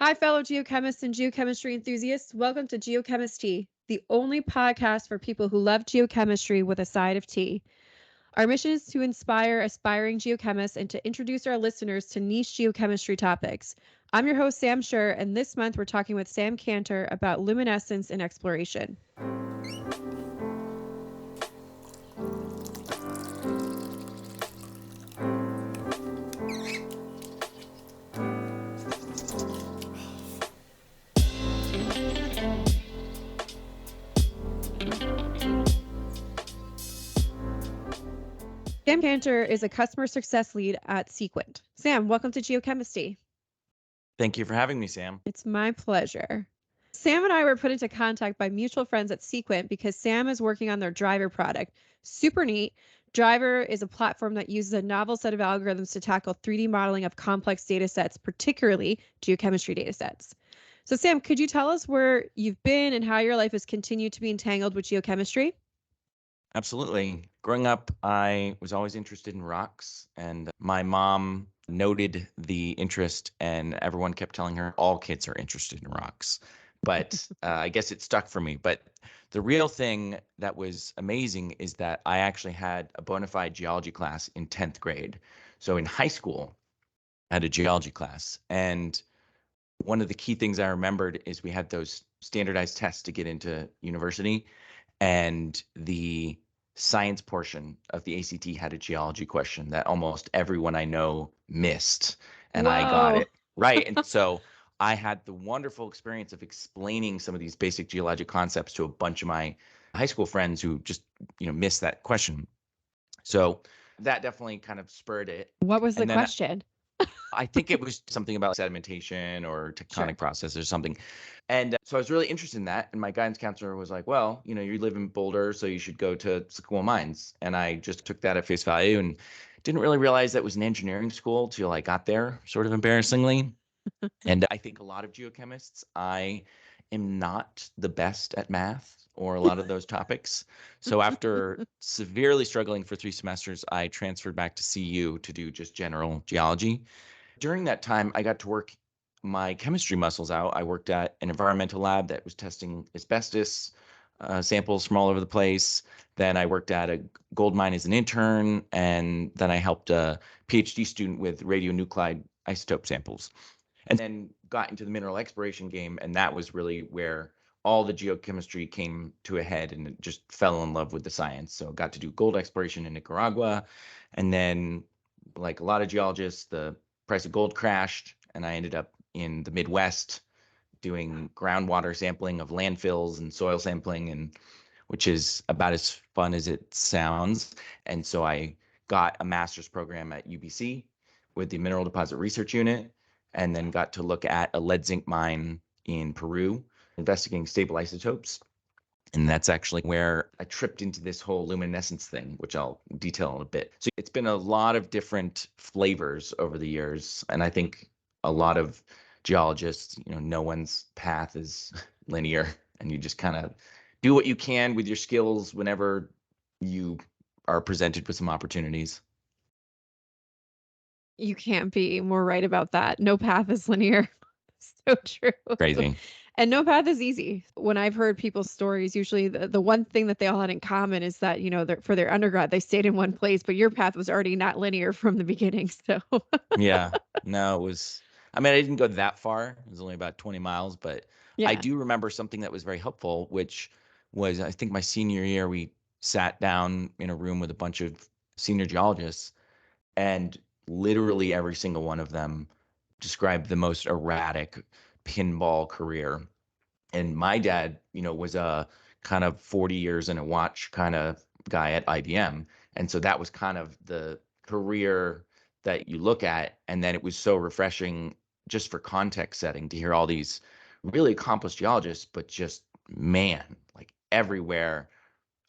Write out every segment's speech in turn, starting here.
Hi, fellow geochemists and geochemistry enthusiasts. Welcome to Geochemist Tea, the only podcast for people who love geochemistry with a side of tea. Our mission is to inspire aspiring geochemists and to introduce our listeners to niche geochemistry topics. I'm your host, Sam Schur, and this month we're talking with Sam Cantor about luminescence and exploration. Sam Cantor is a customer success lead at Sequent. Sam, welcome to Geochemistry. Thank you for having me, Sam. It's my pleasure. Sam and I were put into contact by mutual friends at Sequent because Sam is working on their Driver product. Super neat. Driver is a platform that uses a novel set of algorithms to tackle 3D modeling of complex data sets, particularly geochemistry data sets. So Sam, could you tell us where you've been and how your life has continued to be entangled with geochemistry? Absolutely. Growing up, I was always interested in rocks, and my mom noted the interest, and everyone kept telling her all kids are interested in rocks. But I guess it stuck for me. But the real thing that was amazing is that I actually had a bona fide geology class in 10th grade. So in high school, I had a geology class. And one of the key things I remembered is we had those standardized tests to get into university. And the science portion of the ACT had a geology question that almost everyone I know missed, and I got it right. And so I had the wonderful experience of explaining some of these basic geologic concepts to a bunch of my high school friends who just, missed that question. So that definitely kind of spurred it. What was the And then question? I think it was something about sedimentation or tectonic Sure. processes or something. And so I was really interested in that. And my guidance counselor was like, well, you live in Boulder, so you should go to Sequoia Mines. And I just took that at face value and didn't really realize that was an engineering school till I got there, sort of embarrassingly. And I think a lot of geochemists, I am not the best at math or a lot of those topics. So after severely struggling for 3 semesters, I transferred back to CU to do just general geology. During that time, I got to work my chemistry muscles out. I worked at an environmental lab that was testing asbestos samples from all over the place. Then I worked at a gold mine as an intern, and then I helped a PhD student with radionuclide isotope samples. And then got into the mineral exploration game, and that was really where all the geochemistry came to a head, and just fell in love with the science. So got to do gold exploration in Nicaragua, and then, like a lot of geologists, the price of gold crashed, and I ended up in the Midwest doing groundwater sampling of landfills and soil sampling, and which is about as fun as it sounds. And so I got a master's program at UBC with the Mineral Deposit Research Unit, and then got to look at a lead zinc mine in Peru, investigating stable isotopes. And that's actually where I tripped into this whole luminescence thing, which I'll detail in a bit. So it's been a lot of different flavors over the years. And I think a lot of geologists, no one's path is linear, and you just kind of do what you can with your skills whenever you are presented with some opportunities. You can't be more right about that. No path is linear. So true. Crazy. And no path is easy. When I've heard people's stories, usually the one thing that they all had in common is that, for their undergrad, they stayed in one place, but your path was already not linear from the beginning. So Yeah, no, I didn't go that far. It was only about 20 miles, but I yeah. do remember something that was very helpful, which was, I think, my senior year, we sat down in a room with a bunch of senior geologists, and literally every single one of them described the most erratic pinball career. And my dad, was a kind of 40 years in a watch kind of guy at IBM. And so that was kind of the career that you look at. And then it was so refreshing, just for context setting, to hear all these really accomplished geologists, but just, man, like everywhere,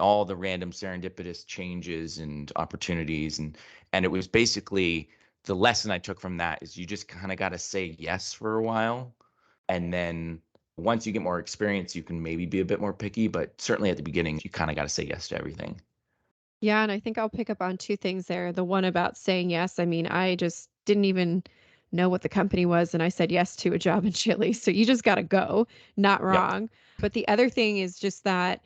all the random serendipitous changes and opportunities. And it was basically, the lesson I took from that is you just kind of got to say yes for a while. And then once you get more experience, you can maybe be a bit more picky, but certainly at the beginning, you kind of got to say yes to everything. Yeah, and I think I'll pick up on two things there. The one about saying yes. I mean, I just didn't even know what the company was, and I said yes to a job in Chile. So you just got to go. Not Yep. wrong. But the other thing is just that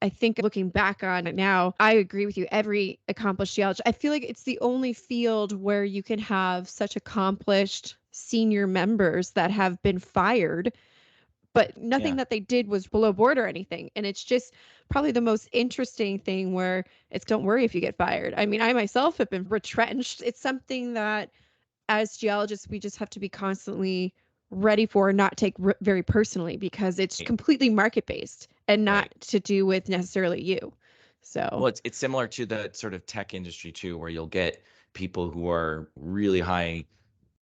I think looking back on it now, I agree with you. Every accomplished geologist, I feel like it's the only field where you can have such accomplished senior members that have been fired, but nothing Yeah. that they did was below board or anything. And it's just probably the most interesting thing where it's don't worry if you get fired. I mean, I myself have been retrenched. It's something that as geologists, we just have to be constantly ready for and not take very personally because it's Right. completely market based and not Right. to do with necessarily you. So, Well, it's similar to the sort of tech industry too, where you'll get people who are really high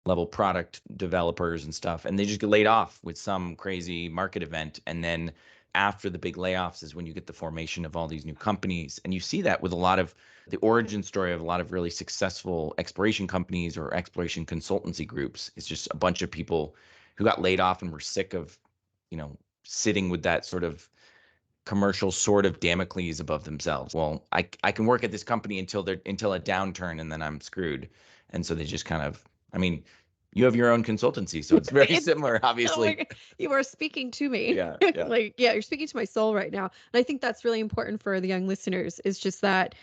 level product developers and stuff, and they just get laid off with some crazy market event. And then after the big layoffs is when you get the formation of all these new companies. And you see that with a lot of the origin story of a lot of really successful exploration companies or exploration consultancy groups. It's just a bunch of people who got laid off and were sick of, sitting with that sort of commercial sword of Damocles above themselves. Well, I can work at this company until a downturn, and then I'm screwed. And so they just kind of, I mean, you have your own consultancy, so it's very it's, similar, oh my obviously. God, you are speaking to me. Yeah, yeah. Like, yeah, you're speaking to my soul right now. And I think that's really important for the young listeners is just that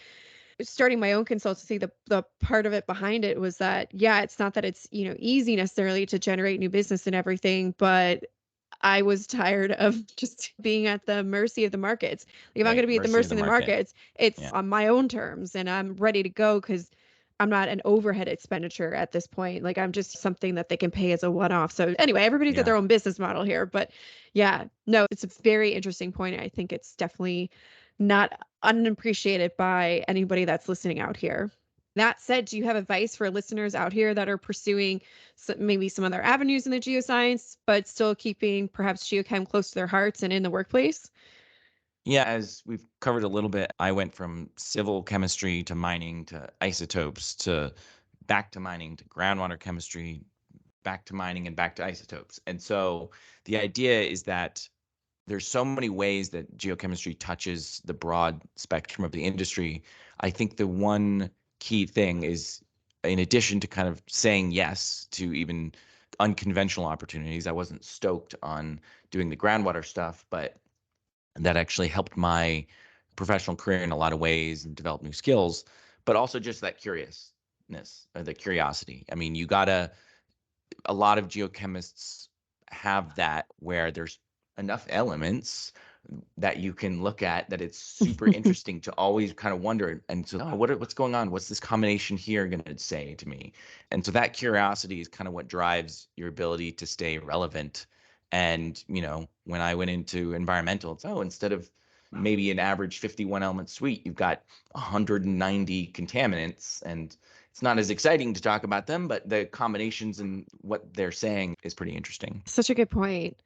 starting my own consultancy, the part of it behind it was that, yeah, it's not that it's, easy necessarily to generate new business and everything, but I was tired of just being at the mercy of the markets. Like, if I'm going to Right. be at the Mercy of mercy the of the market. markets, it's Yeah. on my own terms and I'm ready to go because I'm not an overhead expenditure at this point. Like, I'm just something that they can pay as a one-off. So anyway, everybody's got Yeah. their own business model here, but yeah, no, it's a very interesting point. I think it's definitely not unappreciated by anybody that's listening out here. That said, do you have advice for listeners out here that are pursuing maybe some other avenues in the geoscience, but still keeping perhaps geochem close to their hearts and in the workplace? Yeah, as we've covered a little bit, I went from civil chemistry to mining to isotopes to back to mining to groundwater chemistry, back to mining and back to isotopes. And so the idea is that there's so many ways that geochemistry touches the broad spectrum of the industry. I think the one key thing is, in addition to kind of saying yes to even unconventional opportunities, I wasn't stoked on doing the groundwater stuff, but that actually helped my professional career in a lot of ways and develop new skills, but also just that curiousness, or the curiosity. I mean, a lot of geochemists have that where there's enough elements that you can look at that it's super interesting to always kind of wonder. And so, what's going on? What's this combination here going to say to me? And so that curiosity is kind of what drives your ability to stay relevant. And, when I went into environmental, it's, instead of maybe an average 51 element suite, you've got 190 contaminants, and it's not as exciting to talk about them, but the combinations and what they're saying is pretty interesting. Such a good point.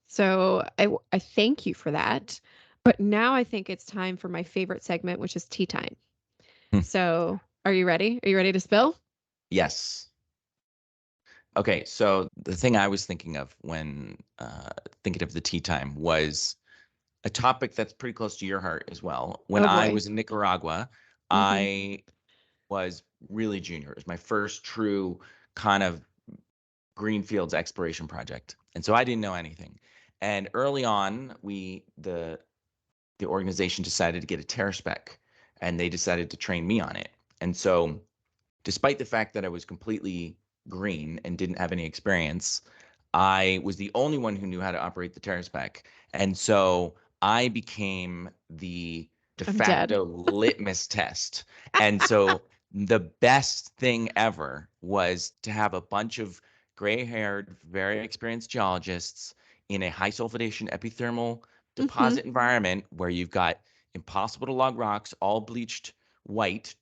So I thank you for that. But now I think it's time for my favorite segment, which is tea time. Hmm. So are you ready? Are you ready to spill? Yes. Okay, so the thing I was thinking of when thinking of the tea time was a topic that's pretty close to your heart as well. When Oh I boy. was in Nicaragua, Hmm. I was really junior. It was my first true kind of greenfields exploration project. And so I didn't know anything. And early on, the organization decided to get a terra spec, and they decided to train me on it. And so, despite the fact that I was completely green and didn't have any experience, I was the only one who knew how to operate the terra spec. And so I became the de I'm dead. facto litmus test. And so the best thing ever was to have a bunch of gray-haired, very experienced geologists in a high sulfidation epithermal Hmm. deposit environment where you've got impossible to log rocks, all bleached white,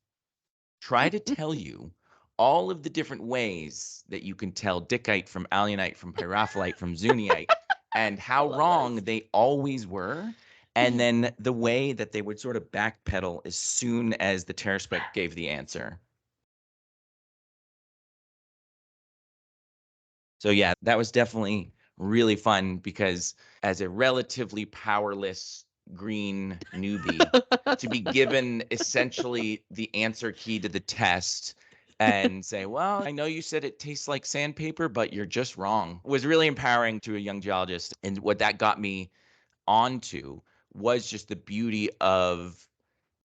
try to tell you all of the different ways that you can tell dickite from alunite, from pyrophyllite, from zunite, and I how love wrong this. they always were. And then the way that they would sort of backpedal as soon as the terra spec gave the answer. So yeah, that was definitely really fun because as a relatively powerless green newbie, to be given essentially the answer key to the test and say, well, I know you said it tastes like sandpaper, but you're just wrong. It was really empowering to a young geologist. And what that got me onto was just the beauty of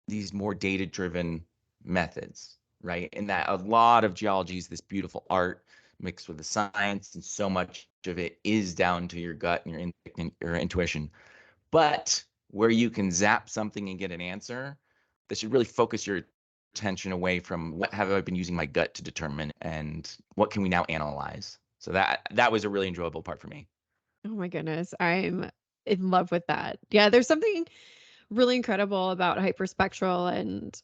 these more data-driven methods, right? And that a lot of geology is this beautiful art mixed with the science, and so much of it is down to your gut and your intuition. But where you can zap something and get an answer, that should really focus your attention away from what have I been using my gut to determine, and what can we now analyze. So that was a really enjoyable part for me. Oh my goodness. I'm in love with that. Yeah, there's something really incredible about hyperspectral, and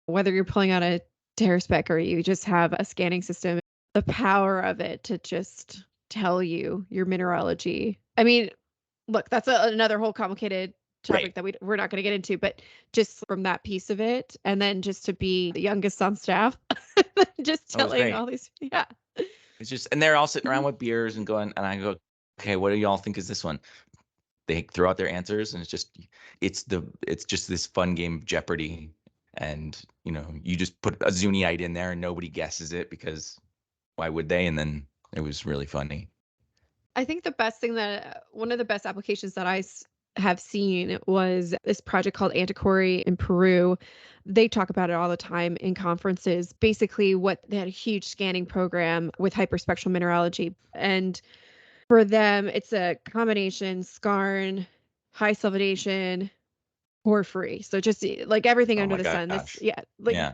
whether you're pulling out a tear spec or you just have a scanning system, the power of it to just tell you your mineralogy. I mean, look, that's another whole complicated Right. topic that we're not going to get into, but just from that piece of it, and then just to be the youngest on staff, just That was telling great. all these, yeah. It's just, and they're all sitting Mhm. around with beers and going, and I go, okay, what do y'all think is this one? They throw out their answers, and it's just this fun game of Jeopardy. And you just put a Zunite in there and nobody guesses it, because why would they? And then it was really funny. I think the best thing that one of the best applications that have seen was this project called Antiquary in Peru. They talk about it all the time in conferences. Basically, what they had a huge scanning program with hyperspectral mineralogy. And for them, it's a combination Skarn, high sulfidation, porphyry. So just like everything Oh under my the sun. This, gosh. yeah, like Yeah.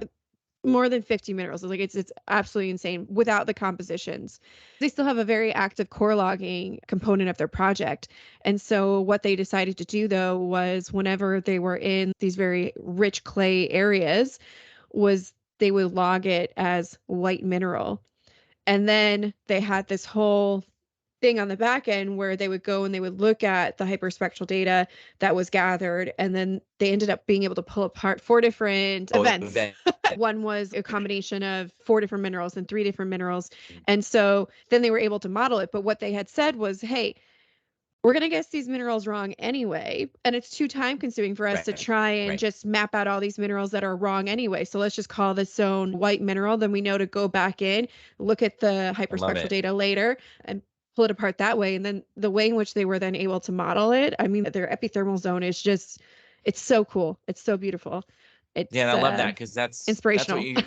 more than 50 minerals. Like it's absolutely insane without the compositions. They still have a very active core logging component of their project. And so what they decided to do though was whenever they were in these very rich clay areas was they would log it as white mineral. And then they had this whole thing on the back end where they would go and they would look at the hyperspectral data that was gathered. And then they ended up being able to pull apart 4 different Oh, events. event. One was a combination of 4 different minerals and 3 different minerals. And so then they were able to model it. But what they had said was, hey, we're going to guess these minerals wrong anyway. And it's too time consuming for us to Right. try and Right. just map out all these minerals that are wrong anyway. So let's just call this zone white mineral. Then we know to go back in, look at the I love hyperspectral it. data later and pull it apart that way. And then the way in which they were then able to model it, I mean, their epithermal zone is just, it's so cool. It's so beautiful. Yeah, and It's I love that, because that's what inspirational. you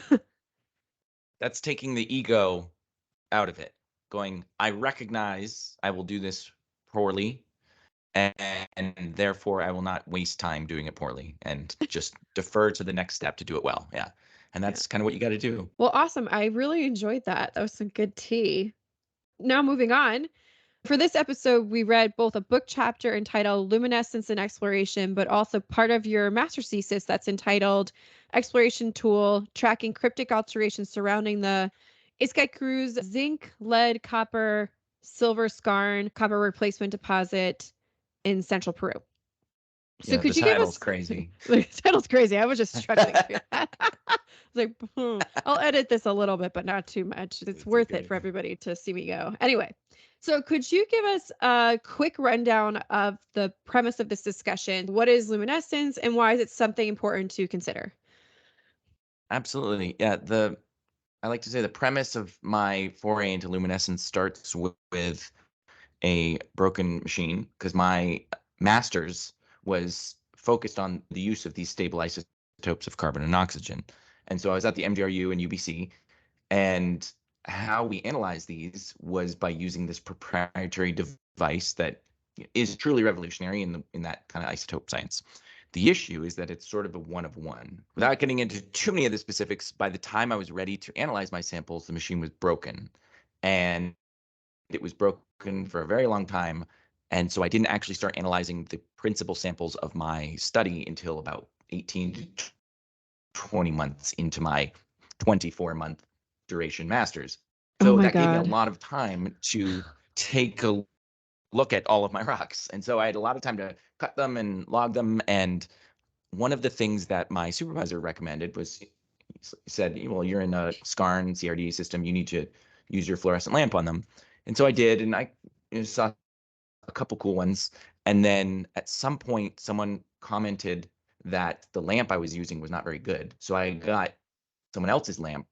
that's taking the ego out of it. Going, I recognize I will do this poorly, and therefore I will not waste time doing it poorly, and just defer to the next step to do it well. Yeah. And Yeah. that's kind of what you got to do. Well, awesome. I really enjoyed that. That was some good tea. Now moving on. For this episode, we read both a book chapter entitled Luminescence and Exploration, but also part of your master's thesis that's entitled Exploration Tool Tracking Cryptic Alterations Surrounding the Iscaycruz Zinc, Lead, Copper, Silver Skarn Copper Replacement Deposit in central Peru. So Yeah, the could you give title's us crazy. the title's crazy. I was just struggling through that. I was like, I'll edit this a little bit, but not too much. It's It's worth it okay. for everybody to see me go. Anyway, so could you give us a quick rundown of the premise of this discussion? What is luminescence and why is it something important to consider? Absolutely. Yeah, I like to say the premise of my foray into luminescence starts with a broken machine, because my master's was focused on the use of these stable isotopes of carbon and oxygen. And so I was at the MDRU and UBC, and how we analyze these was by using this proprietary device that is truly revolutionary in that kind of isotope science. The issue is that it's sort of a one of one. Without getting into too many of the specifics, by the time I was ready to analyze my samples, the machine was broken. And it was broken for a very long time. And so I didn't actually start analyzing the principal samples of my study until about 18 to 20 months into my 24-month duration master's. Oh So my that gave me a God. lot of time to take a look at all of my rocks. And so I had a lot of time to cut them and log them. And one of the things that my supervisor recommended was, he said, well, you're in a Skarn-CRD system. You need to use your fluorescent lamp on them. And so I did, and I saw a couple cool ones. And then at some point, someone commented that the lamp I was using was not very good. So I got someone else's lamp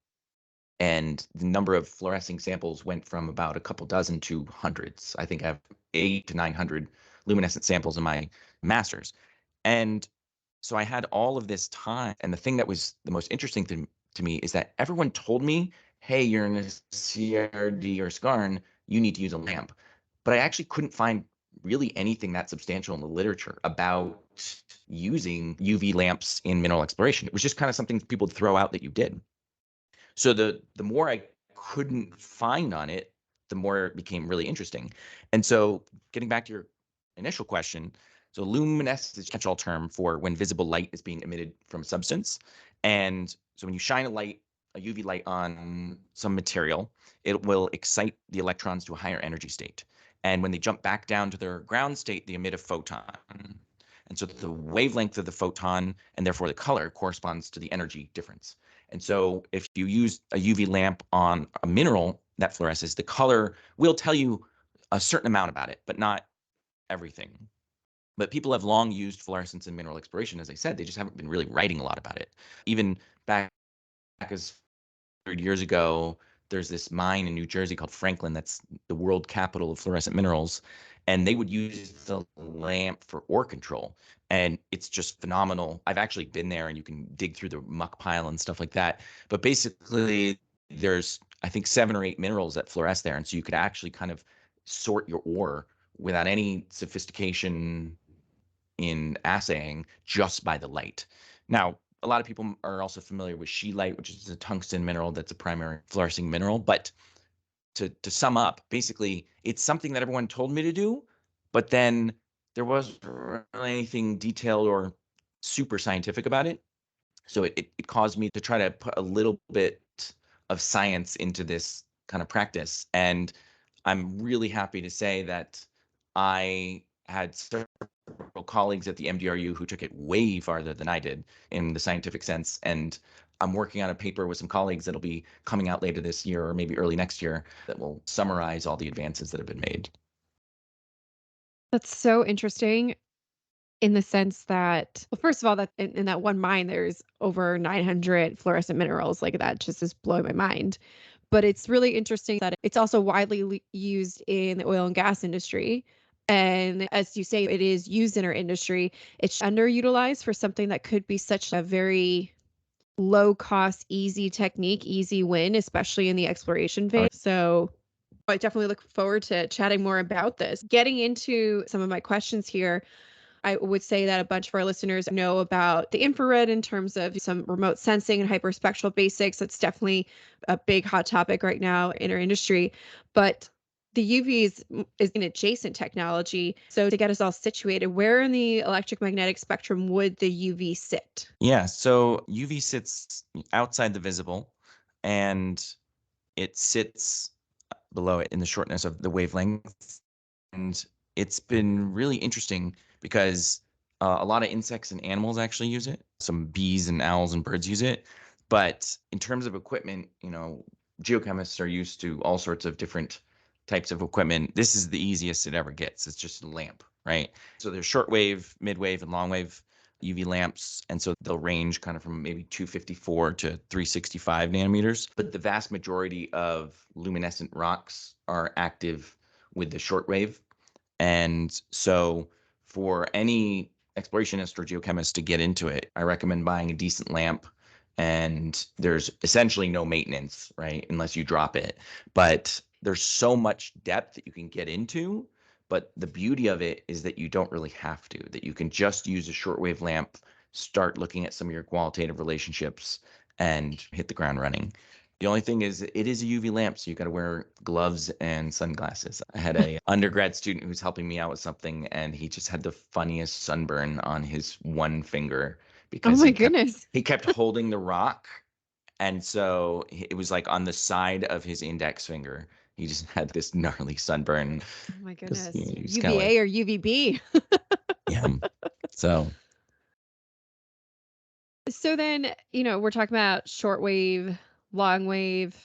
And the number of fluorescing samples went from about a couple dozen to hundreds. I think I have 800 to 900 luminescent samples in my master's. And so I had all of this time. And the thing that was the most interesting to me is that everyone told me, hey, you're in a CRD or Skarn, you need to use a lamp. But I actually couldn't find really anything that substantial in the literature about using UV lamps in mineral exploration. It was just kind of something people would throw out that you did. So the more I couldn't find on it, the more it became really interesting. And so getting back to your initial question, so luminescence is a catch-all term for when visible light is being emitted from a substance. And so when you shine a UV light on some material, it will excite the electrons to a higher energy state. And when they jump back down to their ground state, they emit a photon. And so the wavelength of the photon and therefore the color corresponds to the energy difference. And so if you use a UV lamp on a mineral that fluoresces, the color will tell you a certain amount about it, but not everything. But people have long used fluorescence in mineral exploration. As I said, they just haven't been really writing a lot about it. Even back as 100 years ago, there's this mine in New Jersey called Franklin that's the world capital of fluorescent minerals. And they would use the lamp for ore control. And it's just phenomenal. I've actually been there and you can dig through the muck pile and stuff like that. But basically, there's, I think, 7 or 8 minerals that fluoresce there. And so you could actually kind of sort your ore without any sophistication in assaying just by the light. Now, a lot of people are also familiar with scheelite, which is a tungsten mineral that's a primary fluorescing mineral. But to sum up, basically, it's something that everyone told me to do, but then there wasn't really anything detailed or super scientific about it. So it caused me to try to put a little bit of science into this kind of practice. And I'm really happy to say that I had several colleagues at the MDRU who took it way farther than I did in the scientific sense. And I'm working on a paper with some colleagues that'll be coming out later this year or maybe early next year that will summarize all the advances that have been made. That's so interesting in the sense that, well, first of all, that in that one mine, there's over 900 fluorescent minerals. Like that just is blowing my mind. But it's really interesting that it's also widely used in the oil and gas industry. And as you say, it is used in our industry. It's underutilized for something that could be such a very low cost, easy technique, easy win, especially in the exploration phase. So I definitely look forward to chatting more about this. Getting into some of my questions here, I would say that a bunch of our listeners know about the infrared in terms of some remote sensing and hyperspectral basics. That's definitely a big hot topic right now in our industry. But the UV is an adjacent technology. So to get us all situated, where in the electromagnetic spectrum would the UV sit? Yeah, so UV sits outside the visible and it sits below it in the shortness of the wavelength. And it's been really interesting because a lot of insects and animals actually use it. Some bees and owls and birds use it. But in terms of equipment, geochemists are used to all sorts of different types of equipment. This is the easiest it ever gets. It's just a lamp, right? So there's shortwave, midwave, and longwave UV lamps. And so they'll range kind of from maybe 254 to 365 nanometers. But the vast majority of luminescent rocks are active with the shortwave. And so for any explorationist or geochemist to get into it, I recommend buying a decent lamp. And there's essentially no maintenance, right? Unless you drop it. But there's so much depth that you can get into. But the beauty of it is that you don't really have to, that you can just use a shortwave lamp, start looking at some of your qualitative relationships, and hit the ground running. The only thing is it is a UV lamp, so you got to wear gloves and sunglasses. I had a undergrad student who was helping me out with something, and he just had the funniest sunburn on his one finger Oh because my goodness. he kept holding the rock, and so it was like on the side of his index finger. He just had this gnarly sunburn. Oh my Just, goodness. he was kind of like, UVA or UVB? yeah. So So then, we're talking about shortwave, long wave,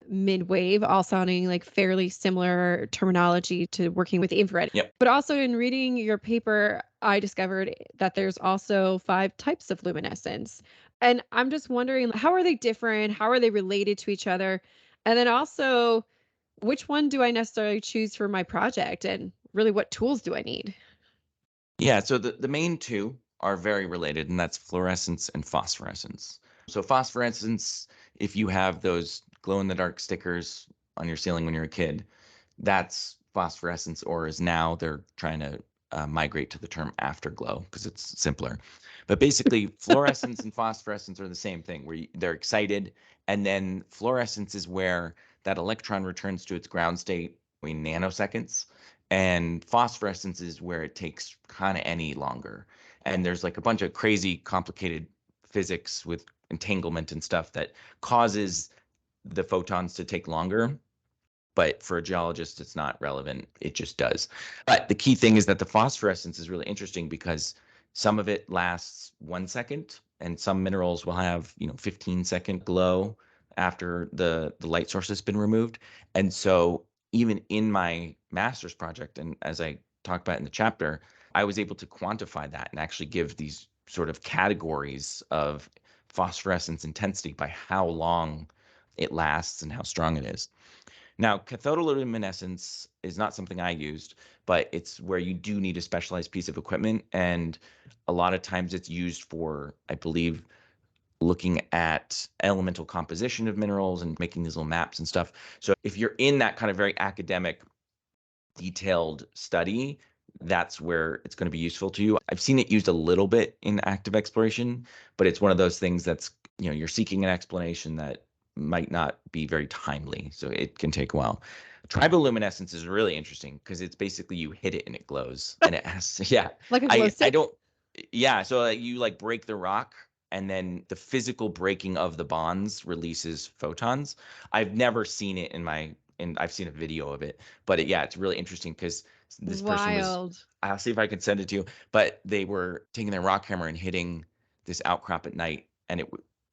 mid wave, all sounding like fairly similar terminology to working with infrared. yep. But also in reading your paper, I discovered that there's also 5 types of luminescence. And I'm just wondering, how are they different? How are they related to each other? And then also, which one do I necessarily choose for my project? And really, what tools do I need? Yeah, so the main two are very related, and that's fluorescence and phosphorescence. So phosphorescence, if you have those glow in the dark stickers on your ceiling when you're a kid, that's phosphorescence, or is now they're trying to migrate to the term afterglow because it's simpler. But basically, fluorescence and phosphorescence are the same thing, where they're excited, and then fluorescence is where that electron returns to its ground state in nanoseconds, and phosphorescence is where it takes kind of any longer. And there's like a bunch of crazy, complicated physics with entanglement and stuff that causes the photons to take longer, but for a geologist, it's not relevant. It just does. But the key thing is that the phosphorescence is really interesting because some of it lasts 1 second, and some minerals will have 15-second glow after the light source has been removed. And so even in my master's project, and as I talk about in the chapter, I was able to quantify that and actually give these sort of categories of phosphorescence intensity by how long it lasts and how strong it is. Now, cathodoluminescence is not something I used, but it's where you do need a specialized piece of equipment. And a lot of times it's used for, I believe, looking at elemental composition of minerals and making these little maps and stuff. So if you're in that kind of very academic, detailed study, that's where it's going to be useful to you. I've seen it used a little bit in active exploration, but it's one of those things that's, you're seeking an explanation that might not be very timely. So it can take a while. Triboluminescence is really interesting because it's basically you hit it and it glows and it has, yeah. Like a glow I stick? don't, yeah. So you like break the rock and then the physical breaking of the bonds releases photons. I've never seen it and I've seen a video of it, but yeah, it's really interesting because this person was, Wild. I'll see if I can send it to you, but they were taking their rock hammer and hitting this outcrop at night. And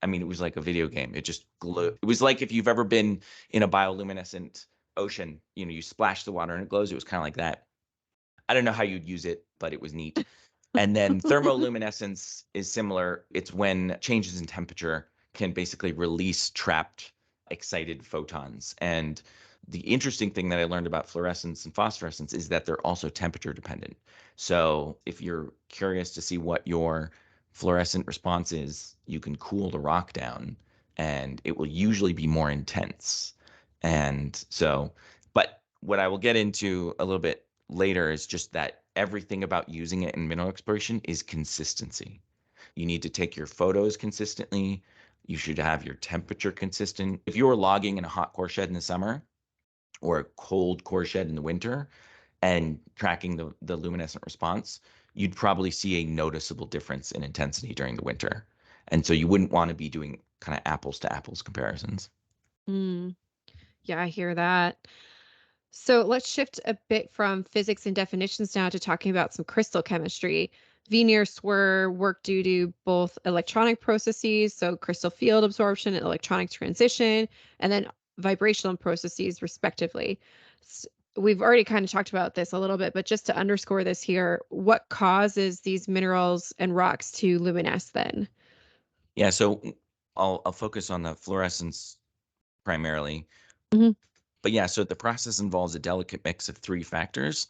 I mean, it was like a video game. It just glowed. It was like if you've ever been in a bioluminescent ocean, you splash the water and it glows. It was kind of like that. I don't know how you'd use it, but it was neat. And then thermoluminescence is similar. It's when changes in temperature can basically release trapped excited photons. And the interesting thing that I learned about fluorescence and phosphorescence is that they're also temperature dependent. So if you're curious to see what your fluorescent response is, you can cool the rock down and it will usually be more intense. And so, but what I will get into a little bit later is just that everything about using it in mineral exploration is consistency. You need to take your photos consistently. You should have your temperature consistent. If you're logging in a hot core shed in the summer or a cold core shed in the winter and tracking the luminescent response, you'd probably see a noticeable difference in intensity during the winter. And so you wouldn't want to be doing kind of apples to apples comparisons. Mm, yeah, I hear that. So let's shift a bit from physics and definitions now to talking about some crystal chemistry. Veneers were work due to both electronic processes, so crystal field absorption and electronic transition, and then vibrational processes, respectively. S- We've already kind of talked about this a little bit, but just to underscore this here, what causes these minerals and rocks to luminesce then? Yeah, so I'll focus on the fluorescence primarily. Mhm. But yeah, so the process involves a delicate mix of three factors.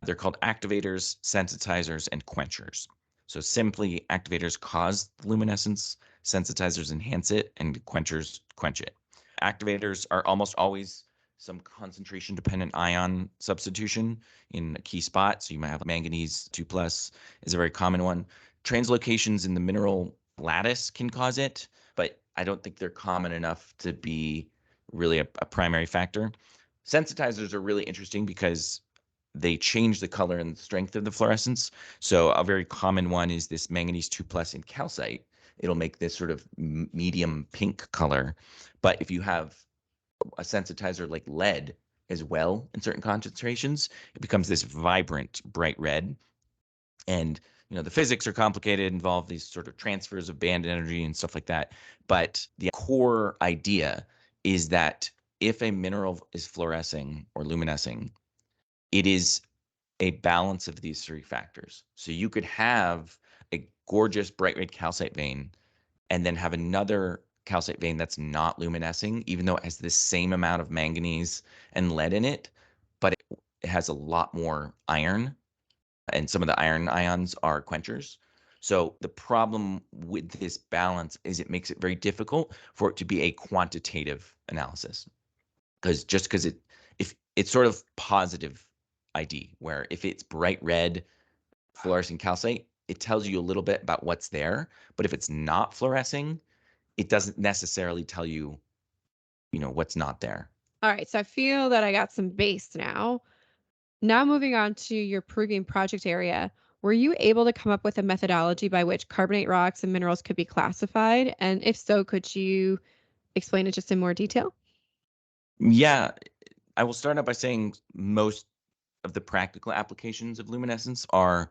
They're called activators, sensitizers, and quenchers. So simply, activators cause luminescence, sensitizers enhance it, and quenchers quench it. Activators are almost always some concentration dependent ion substitution in a key spot. So you might have manganese 2 plus is a very common one. Translocations in the mineral lattice can cause it, but I don't think they're common enough to be really a primary factor. Sensitizers are really interesting because they change the color and the strength of the fluorescence. So a very common one is this manganese 2 plus in calcite. It'll make this sort of medium pink color. But if you have a sensitizer like lead as well in certain concentrations, it becomes this vibrant, bright red. And the physics are complicated, involve these sort of transfers of band energy and stuff like that. But the core idea is that if a mineral is fluorescing or luminescing, it is a balance of these three factors. So you could have a gorgeous bright red calcite vein and then have another calcite vein that's not luminescing, even though it has the same amount of manganese and lead in it, but it has a lot more iron, and some of the iron ions are quenchers. So the problem with this balance is it makes it very difficult for it to be a quantitative analysis, because if it's sort of positive ID, where if it's bright red fluorescent calcite, it tells you a little bit about what's there. But if it's not fluorescing, it doesn't necessarily tell you, what's not there. All right, so I feel that I got some base now. Now moving on to your Peruvian project area, were you able to come up with a methodology by which carbonate rocks and minerals could be classified? And if so, could you explain it just in more detail? Yeah, I will start out by saying most of the practical applications of luminescence are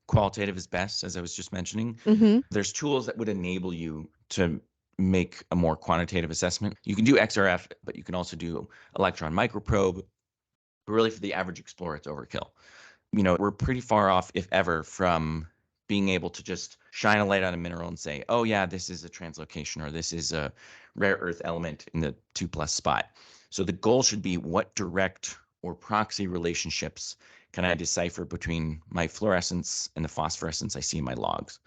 qualitative is best, as I was just mentioning. Mm-hmm. There's tools that would enable you to make a more quantitative assessment. You can do XRF, but you can also do electron microprobe. But really, for the average explorer, it's overkill. We're pretty far off, if ever, from being able to just shine a light on a mineral and say, oh, yeah, this is a translocation, or this is a rare earth element in the 2+ spot. So the goal should be, what direct or proxy relationships can I decipher between my fluorescence and the phosphorescence I see in my logs?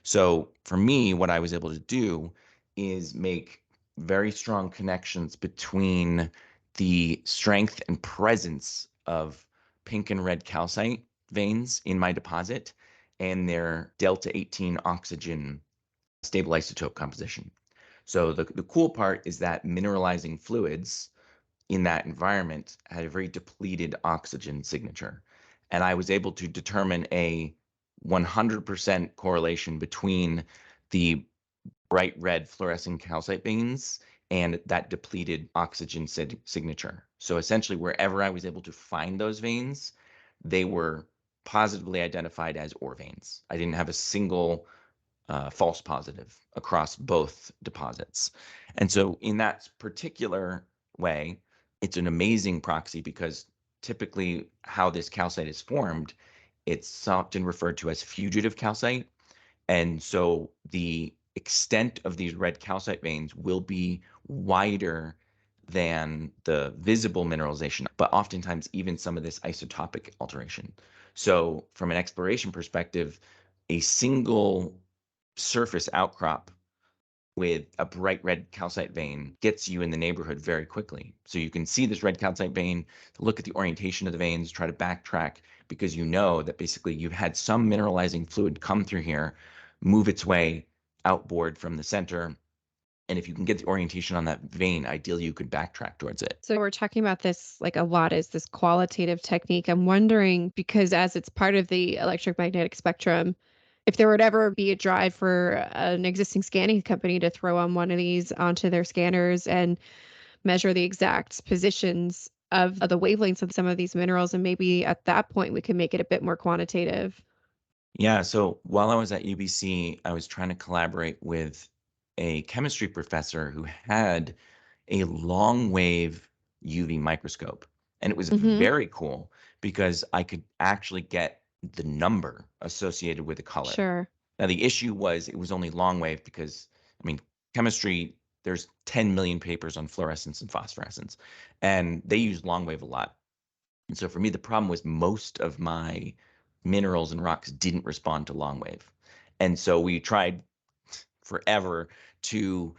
So for me, what I was able to do is make very strong connections between the strength and presence of pink and red calcite veins in my deposit and their delta 18 oxygen stable isotope composition. So the cool part is that mineralizing fluids in that environment had a very depleted oxygen signature. And I was able to determine a 100% correlation between the bright red fluorescent calcite veins and that depleted oxygen signature. So essentially, wherever I was able to find those veins, they were positively identified as ore veins. I didn't have a single false positive across both deposits. And so in that particular way, it's an amazing proxy, because typically how this calcite is formed, it's often referred to as fugitive calcite. And so the extent of these red calcite veins will be wider than the visible mineralization, but oftentimes even some of this isotopic alteration. So from an exploration perspective, a single surface outcrop with a bright red calcite vein gets you in the neighborhood very quickly. So you can see this red calcite vein, look at the orientation of the veins, try to backtrack, because you know that basically you've had some mineralizing fluid come through here, move its way outboard from the center. And if you can get the orientation on that vein, ideally you could backtrack towards it. So we're talking about this like a lot is this qualitative technique. I'm wondering, because as it's part of the electromagnetic spectrum, if there would ever be a drive for an existing scanning company to throw on one of these onto their scanners and measure the exact positions of the wavelengths of some of these minerals, and maybe at that point we can make it a bit more quantitative. Yeah, so while I was at UBC, I was trying to collaborate with a chemistry professor who had a long wave UV microscope. And it was Hmm. very cool because I could actually get the number associated with the color. Sure. Now, the issue was it was only long wave because, I mean, chemistry, there's 10 million papers on fluorescence and phosphorescence, and they use long wave a lot. And so for me, the problem was most of my minerals and rocks didn't respond to long wave. And so we tried forever to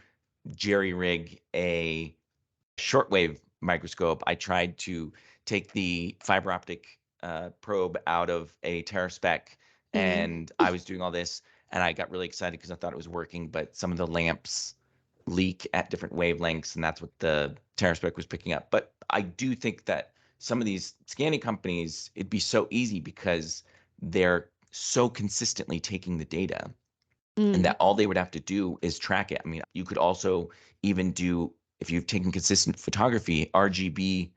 jerry rig a shortwave microscope. I tried to take the fiber optic probe out of a Teraspec, Mm. and I was doing all this, and I got really excited because I thought it was working, but some of the lamps leak at different wavelengths, and that's what the Teraspec was picking up. But I do think that some of these scanning companies, it'd be so easy because they're so consistently taking the data, and Mm. that all they would have to do is track it. I mean, you could also even do, if you've taken consistent photography, RGB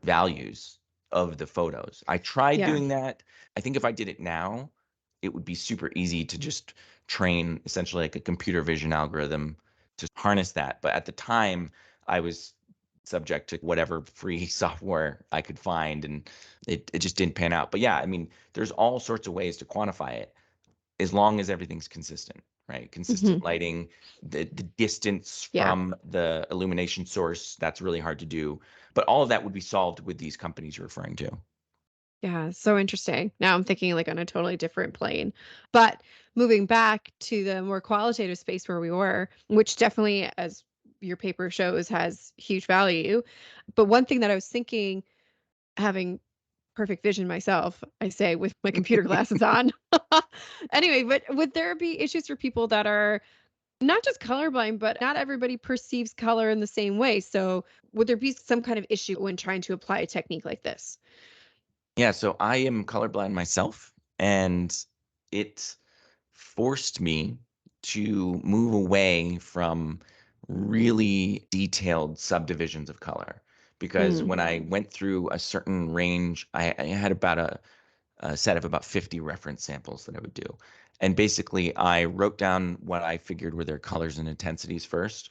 values of the photos. I tried Yeah. doing that. I think if I did it now, it would be super easy to just train essentially like a computer vision algorithm to harness that. But at the time, I was subject to whatever free software I could find, and it just didn't pan out. But yeah, I mean, there's all sorts of ways to quantify it as long as everything's consistent. right? Hmm. Consistent lighting, the distance Yeah. from the illumination source, that's really hard to do. But all of that would be solved with these companies you're referring to. Yeah, so interesting. Now I'm thinking like on a totally different plane. But moving back to the more qualitative space where we were, which definitely, as your paper shows, has huge value. But one thing that I was thinking, having perfect vision myself, I say with my computer glasses on. Anyway, but would there be issues for people that are not just colorblind, but not everybody perceives color in the same way? So would there be some kind of issue when trying to apply a technique like this? Yeah, so I am colorblind myself, and it forced me to move away from really detailed subdivisions of color. Because Mm. when I went through a certain range, I had about a set of about 50 reference samples that I would do. And basically, I wrote down what I figured were their colors and intensities first,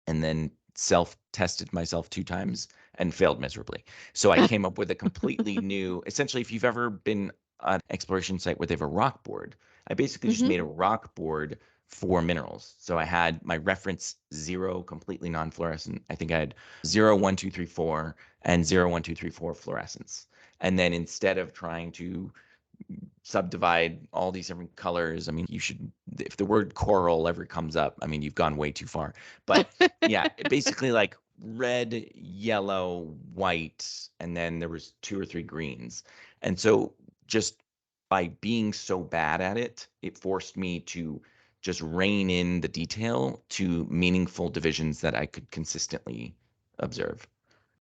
and then self-tested myself 2 times and failed miserably. So I came up with a completely new essentially, if you've ever been on an exploration site where they have a rock board, I basically just Hmm. made a rock board for minerals. So I had my reference 0 completely non-fluorescent. I think I had 0, 1, 2, 3, 4, and 0, 1, 2, 3, 4 fluorescence. And then instead of trying to subdivide all these different colors. I mean, you should, if the word coral ever comes up, I mean, you've gone way too far. But yeah, basically like red, yellow, white, and then there was 2 or 3 greens. And so just by being so bad at it, it forced me to just rein in the detail to meaningful divisions that I could consistently observe.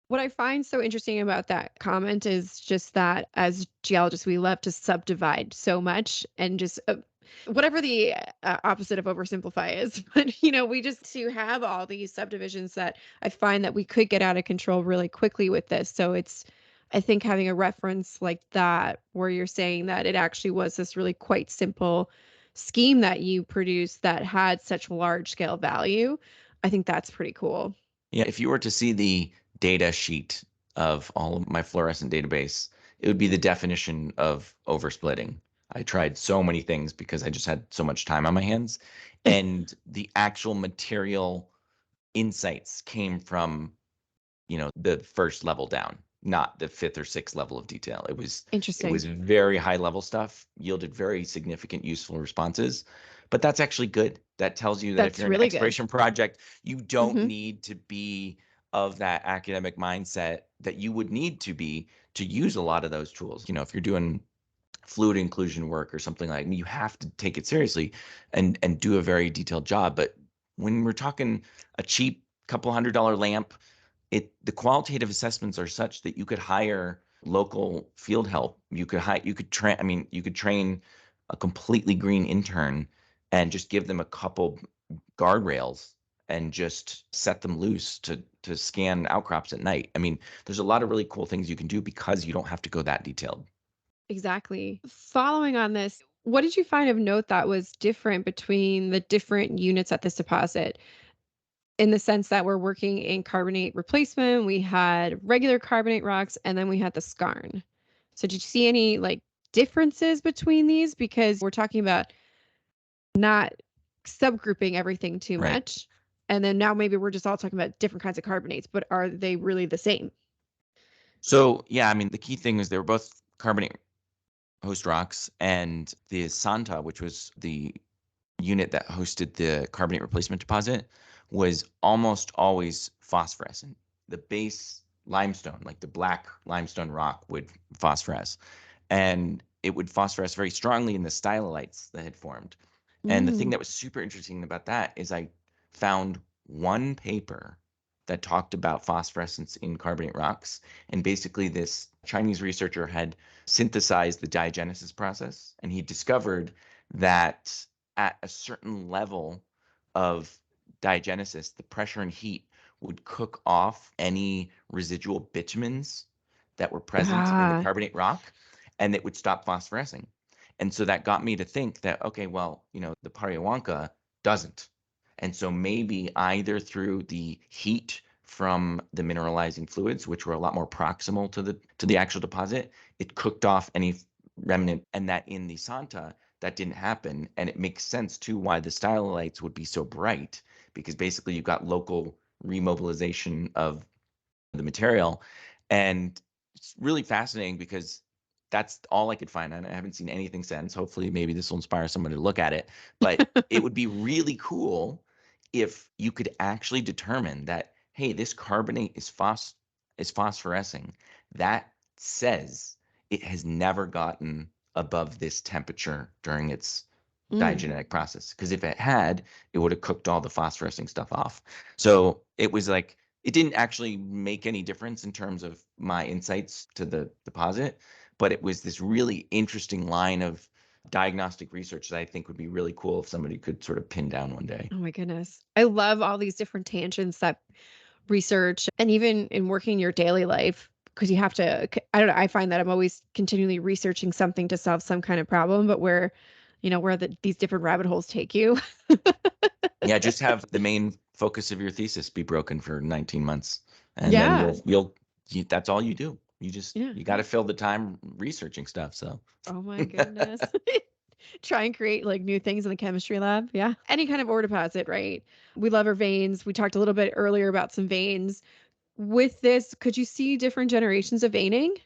What I find so interesting about that comment is just that as geologists, we love to subdivide so much and just whatever the opposite of oversimplify is. But, we just to have all these subdivisions that I find that we could get out of control really quickly with this. So I think having a reference like that, where you're saying that it actually was this really quite simple scheme that you produced that had such large scale value, I think that's pretty cool. Yeah, if you were to see the data sheet of all of my fluorescent database, it would be the definition of oversplitting. I tried so many things because I just had so much time on my hands. And the actual material insights came from, the first level down, not the fifth or sixth level of detail. It was Interesting. very high level stuff, yielded very significant useful responses. But that's actually good. That tells you that if That's you're in an really good. exploration project, you don't Mhm. need to be of that academic mindset that you would need to be to use a lot of those tools. If you're doing fluid inclusion work or something like, you have to take it seriously and do a very detailed job. But when we're talking a cheap couple $100 lamp, the qualitative assessments are such that you could hire local field help. You could train a completely green intern and just give them a couple guardrails and just set them loose to scan outcrops at night. I mean, there's a lot of really cool things you can do because you don't have to go that detailed. Exactly. Following on this, what did you find of note that was different between the different units at this deposit? In the sense that we're working in carbonate replacement, we had regular carbonate rocks, and then we had the skarn. So did you see any like differences between these? Because we're talking about not subgrouping everything too Right. much. And then now maybe we're just all talking about different kinds of carbonates, but are they really the same? So yeah, I mean, the key thing is they were both carbonate host rocks, and the Santa, which was the unit that hosted the carbonate replacement deposit, was almost always phosphorescent. The base limestone, like the black limestone rock, would phosphoresce, and it would phosphoresce very strongly in the stylolites that had formed. And the thing Mm. that was super interesting about that is I found one paper that talked about phosphorescence in carbonate rocks. And basically, this Chinese researcher had synthesized the diagenesis process, and he discovered that at a certain level of diagenesis, the pressure and heat would cook off any residual bitumens that were present in the Ah, carbonate rock, and it would stop phosphorescing. And so that got me to think that, okay, well, the Parayahuanca doesn't. And so maybe either through the heat from the mineralizing fluids, which were a lot more proximal to the actual deposit, it cooked off any remnant, and that in the Santa, that didn't happen. And it makes sense too why the stylites would be so bright, because basically you've got local remobilization of the material. And it's really fascinating because that's all I could find. And I haven't seen anything since. Hopefully, maybe this will inspire someone to look at it. But it would be really cool if you could actually determine that, hey, this carbonate is phosphorescing. That says it has never gotten above this temperature during its diagenetic process. Because if it had, it would have cooked all the phosphorescing stuff off. So it was like, it didn't actually make any difference in terms of my insights to the deposit, but it was this really interesting line of diagnostic research that I think would be really cool if somebody could sort of pin down one day. Oh my goodness. I love all these different tangents that research and even in working your daily life because you have to I don't know, I find that I'm always continually researching something to solve some kind of problem, but where these different rabbit holes take you. Yeah, just have the main focus of your thesis be broken for 19 months, and then Yeah. that's all you do. Yeah. You got to fill the time researching stuff. So Oh my goodness. Try and create like new things in the chemistry lab. Yeah. Any kind of ore deposit, right? We love our veins. We talked a little bit earlier about some veins. With this, could you see different generations of veining?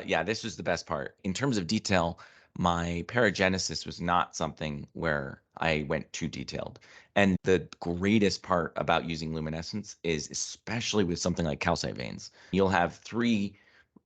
yeah, this was the best part. In terms of detail, my paragenesis was not something where I went too detailed. And the greatest part about using luminescence is, especially with something like calcite veins, you'll have 3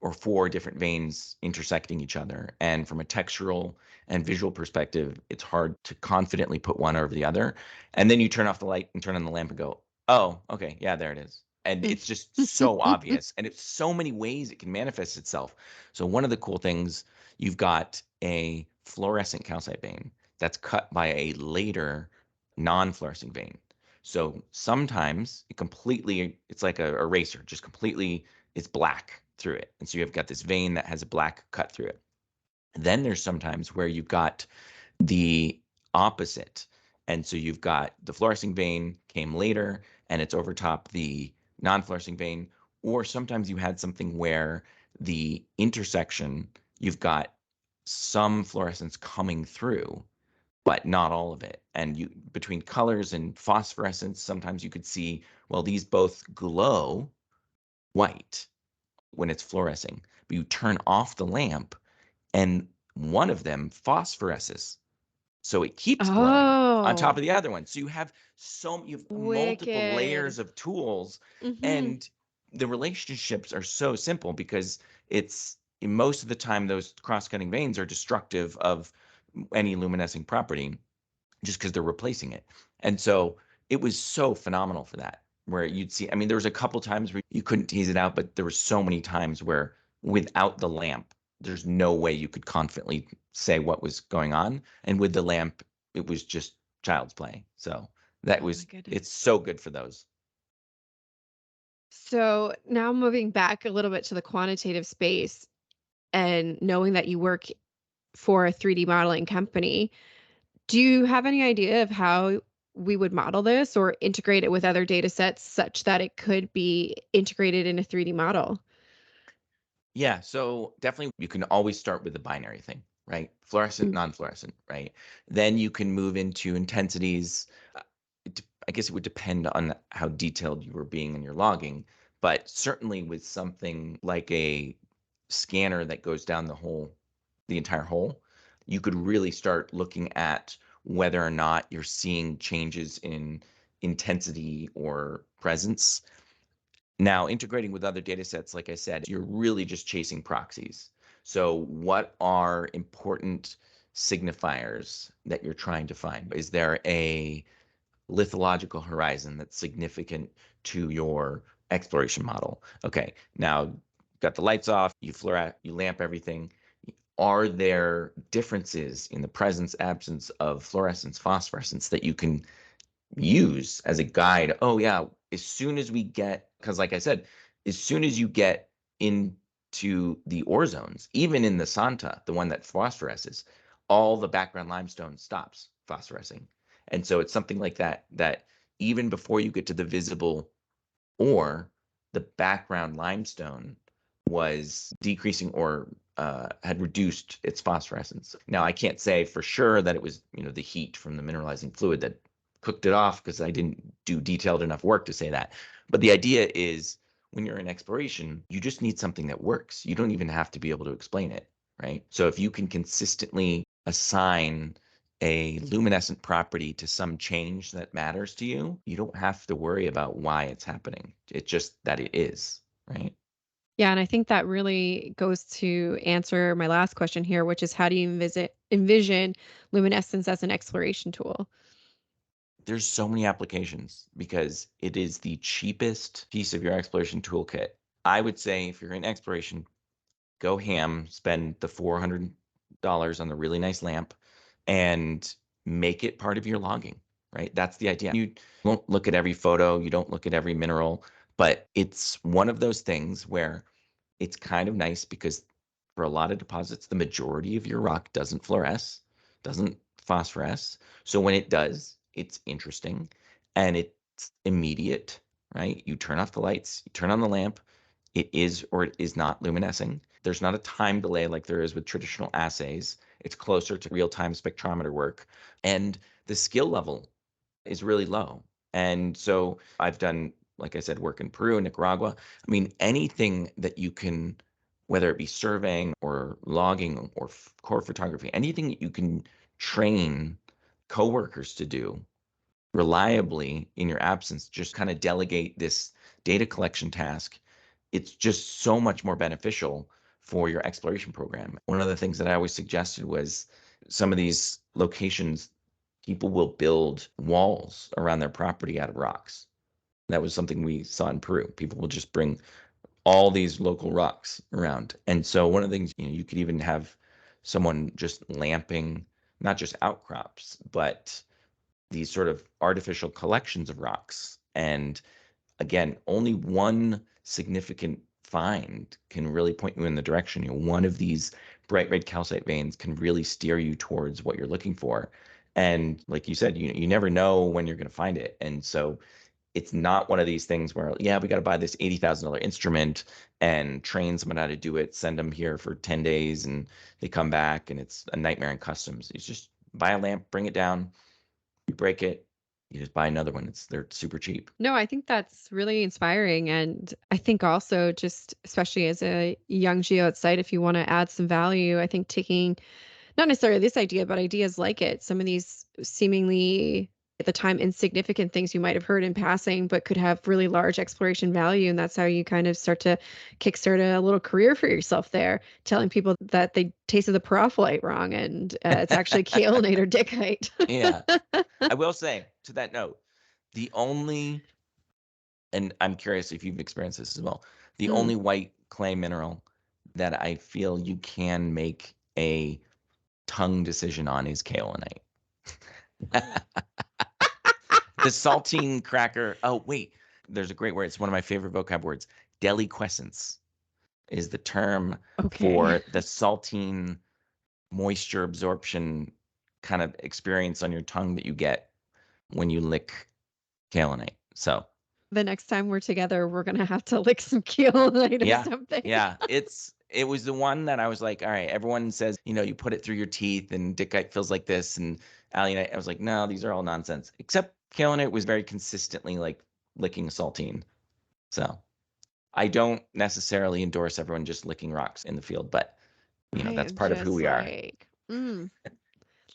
or 4 different veins intersecting each other. And from a textural and visual perspective, it's hard to confidently put one over the other. And then you turn off the light and turn on the lamp and go, oh, okay, yeah, there it is. And Mm. it's just so obvious. And it's so many ways it can manifest itself. So one of the cool things, you've got a fluorescent calcite vein that's cut by a later non-fluorescent vein. So sometimes it's like a eraser, just completely, it's black through it. And so you've got this vein that has a black cut through it. Then there's sometimes where you've got the opposite. And so you've got the fluorescing vein came later and it's over top the non-fluorescing vein. Or sometimes you had something where the intersection, you've got some fluorescence coming through, but not all of it. And you between colors and phosphorescence, sometimes you could see, well, these both glow white when it's fluorescing, but you turn off the lamp and one of them phosphoresces. So it keeps glowing on top Oh, of the other one. So you have multiple wicked. layers of tools, Mhm. and the relationships are so simple because it's most of the time those cross-cutting veins are destructive of any luminescing property just because they're replacing it. And so it was so phenomenal for that, where you'd see, I mean, there was a couple times where you couldn't tease it out, but there were so many times where without the lamp, there's no way you could confidently say what was going on. And with the lamp, it was just child's play. So Oh my it's goodness. so good for those. So now moving back a little bit to the quantitative space and knowing that you work for a 3D modeling company, do you have any idea of how we would model this or integrate it with other data sets such that it could be integrated in a 3D model? Yeah, so definitely you can always start with the binary thing, right? Fluorescent, Mm. non-fluorescent, right? Then you can move into intensities. I guess it would depend on how detailed you were being in your logging, but certainly with something like a scanner that goes down the entire hole, you could really start looking at whether or not you're seeing changes in intensity or presence. Now, integrating with other data sets, like I said, you're really just chasing proxies. So, what are important signifiers that you're trying to find? Is there a lithological horizon that's significant to your exploration model? Okay, now got the lights off, you lamp everything. Are there differences in the presence, absence of fluorescence, phosphorescence that you can use as a guide? Oh yeah, as soon as we get, because like I said, as soon as you get into the ore zones, even in the Santa, the one that phosphoresces, all the background limestone stops phosphorescing. And so it's something like that, that even before you get to the visible ore, the background limestone was decreasing or had reduced its phosphorescence. Now, I can't say for sure that it was, the heat from the mineralizing fluid that cooked it off, because I didn't do detailed enough work to say that. But the idea is, when you're in exploration, you just need something that works. You don't even have to be able to explain it, right? So if you can consistently assign a luminescent property to some change that matters to you, you don't have to worry about why it's happening. It's just that it is, right? Yeah, and I think that really goes to answer my last question here, which is how do you envision luminescence as an exploration tool? There's so many applications because it is the cheapest piece of your exploration toolkit. I would say if you're in exploration, go ham, spend the $400 on the really nice lamp and make it part of your logging, right? That's the idea. You won't look at every photo, you don't look at every mineral, but it's one of those things where it's kind of nice because for a lot of deposits, the majority of your rock doesn't fluoresce, doesn't phosphoresce. So when it does, it's interesting and it's immediate, right? You turn off the lights, you turn on the lamp, it is or it is not luminescing. There's not a time delay like there is with traditional assays. It's closer to real-time spectrometer work. And the skill level is really low. And so I've done, like I said, work in Peru and Nicaragua. I mean, anything that you can, whether it be surveying or logging or core photography, anything that you can train coworkers to do reliably in your absence, just kind of delegate this data collection task. It's just so much more beneficial for your exploration program. One of the things that I always suggested was some of these locations, people will build walls around their property out of rocks. That was something we saw in Peru. People will just bring all these local rocks around. And so one of the things, you could even have someone just lamping not just outcrops, but these sort of artificial collections of rocks. And again, only one significant find can really point you in the direction. One of these bright red calcite veins can really steer you towards what you're looking for. And like you said, you never know when you're going to find it. And so it's not one of these things where, yeah, we got to buy this $80,000 instrument and train someone how to do it, send them here for 10 days, and they come back and it's a nightmare in customs. It's just buy a lamp, bring it down, you break it, you just buy another one. They're super cheap. No, I think that's really inspiring. And I think also, just especially as a young geo at site, if you want to add some value, I think taking not necessarily this idea, but ideas like it, some of these seemingly at the time insignificant things you might have heard in passing, but could have really large exploration value. And that's how you kind of start to kickstart a little career for yourself there, telling people that they tasted the perophyllite wrong and it's actually kaolinite or dicite. Yeah. I will say, to that note, the only, and I'm curious if you've experienced this as well, the Mm. only white clay mineral that I feel you can make a tongue decision on is kaolinite. The saltine cracker. Oh, wait, there's a great word. It's one of my favorite vocab words. Deliquescence is the term Okay. for the saltine moisture absorption kind of experience on your tongue that you get when you lick kaolinite. So The next time we're together, we're gonna have to lick some kaolinite or yeah, something. yeah, it was the one that I was like, all right, everyone says, you put it through your teeth and dickite feels like this and allianite. I was like, no, these are all nonsense. Except kaolinite was very consistently like licking saltine. So I don't necessarily endorse everyone just licking rocks in the field, but I that's am part of who just we are. like,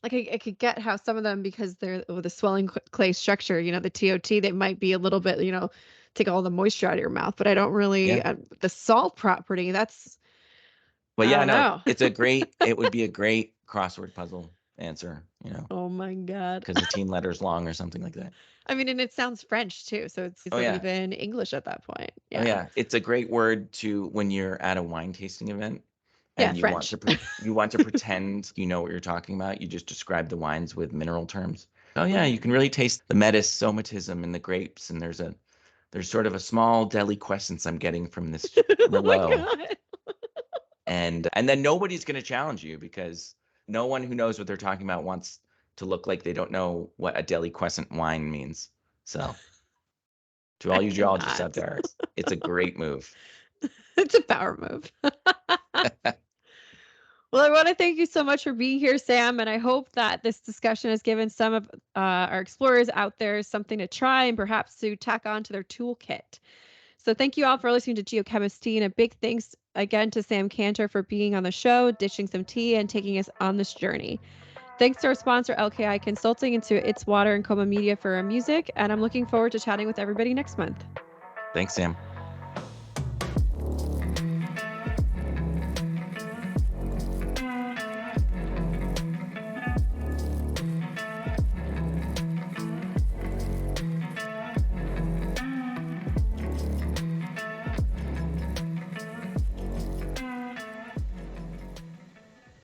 like I could get how some of them, because they're with a swelling clay structure, the TOT, they might be a little bit, take all the moisture out of your mouth. But I don't really Yeah. the salt property. That's But I yeah, don't no, know. it would be a great crossword puzzle answer, Oh my God. because the teen letter's long or something like that. I mean, and it sounds French too, so it's Oh isn't yeah. even English at that point. Oh Yeah. yeah. It's a great word to when you're at a wine tasting event Yeah, and you want French. to you want to pretend you know what you're talking about. You just describe the wines with mineral terms. Oh yeah, you can really taste the metasomatism in the grapes, and there's sort of a small deliquescence I'm getting from this Oh my Merlot. God. And then nobody's going to challenge you because no one who knows what they're talking about wants to look like they don't know what a deliquescent wine means. So to I all you geologists cannot. out there, it's a great move. It's a power move. Well, I want to thank you so much for being here, Sam, and I hope that this discussion has given some of our explorers out there something to try and perhaps to tack on to their toolkit. So thank you all for listening to Geochemistry, and a big thanks again to Sam Cantor for being on the show, dishing some tea, and taking us on this journey. Thanks to our sponsor, LKI Consulting, and to It's Water and Coma Media for our music, and I'm looking forward to chatting with everybody next month. Thanks, Sam.